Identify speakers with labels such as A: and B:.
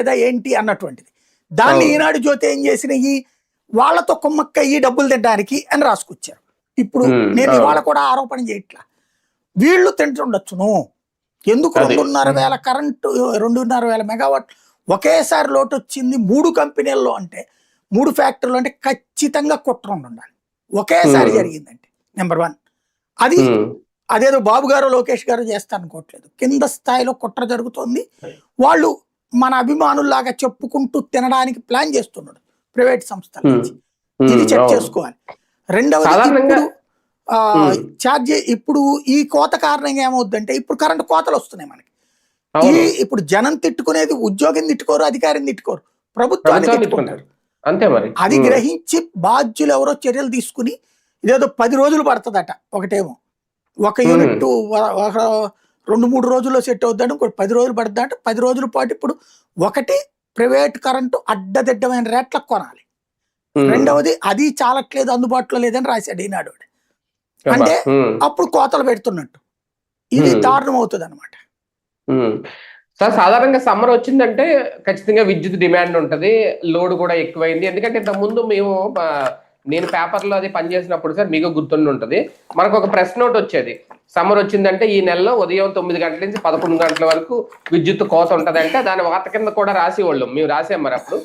A: లేదా ఏంటి అన్నటువంటిది. దాన్ని ఈనాడు జ్యోతి ఏం చేసినాయి, వాళ్ళతో కుమ్మక్కయ్యి డబ్బులు తినడానికి అని రాసుకొచ్చారు. ఇప్పుడు నేను ఇవాళ కూడా ఆరోపణ చేయట్లా, వీళ్ళు తింటుండొచ్చును. ఎందుకు 2,500,000 కరెంటు, 2,500,000 మెగావాట్ ఒకేసారి లోటు వచ్చింది 3 కంపెనీల్లో అంటే, 3 ఫ్యాక్టరీలు అంటే ఖచ్చితంగా కుట్ర ఉండాలి. ఒకేసారి జరిగిందంటే నెంబర్ 1 అది. అదేదో బాబు గారు లోకేష్ గారు చేస్తారనుకోవట్లేదు, కింద స్థాయిలో కుట్ర జరుగుతోంది. వాళ్ళు మన అభిమానుల్లాగా చెప్పుకుంటూ తినడానికి ప్లాన్ చేస్తున్నాడు ప్రైవేట్ సంస్థల నుంచి. ఇది చెక్ చేసుకోవాలి. రెండవది, ఇప్పుడు ఛార్జ్, ఇప్పుడు ఈ కోత కారణంగా ఏమవుద్దంటే, ఇప్పుడు కరెంటు కోతలు వస్తున్నాయి మనకి. ఇప్పుడు జనం తిట్టుకునేది ఉద్యోగిని తిట్టుకోరు, అధికారిని తిట్టుకోరు, ప్రభుత్వాన్ని తిట్టుకుంటారు.
B: అంతే మరి.
A: అది గ్రహించి బాధ్యులు ఎవరో చర్యలు తీసుకుని, ఇదేదో 10 రోజులు పడుతుందట, ఒకటేమో ఒక యూనిట్ 2-3 రోజుల్లో సెట్ అవుద్దాడు, ఇంకోటి 10 రోజులు పడుతుంది అంటే 10 రోజుల పాటు ఇప్పుడు ఒకటి ప్రైవేట్ కరెంటు అడ్డదిడ్డమైన రేట్లకు కొనాలి. రెండవది, అది చాలట్లేదు, అందుబాటులో లేదని రాశాడు ఈనాడు. అంటే అప్పుడు కోతలు పెడుతున్నట్టు, ఇది దారుణం అవుతుంది అనమాట.
B: సార్, సాధారణంగా సమ్మర్ వచ్చిందంటే ఖచ్చితంగా విద్యుత్ డిమాండ్ ఉంటది, లోడ్ కూడా ఎక్కువైంది. ఎందుకంటే ఇంతకుముందు నేను పేపర్లో అది పనిచేసినప్పుడు సార్, మీకు గుర్తుండి ఉంటుంది, మనకు ఒక ప్రెస్ నోట్ వచ్చేది, సమ్మర్ వచ్చిందంటే ఈ నెలలో ఉదయం 9 గంటల నుంచి 11 గంటల వరకు విద్యుత్ కోత ఉంటదంటే దాని వార్త కింద కూడా రాసేవాళ్ళం, మేము రాసాం మరి అప్పుడు.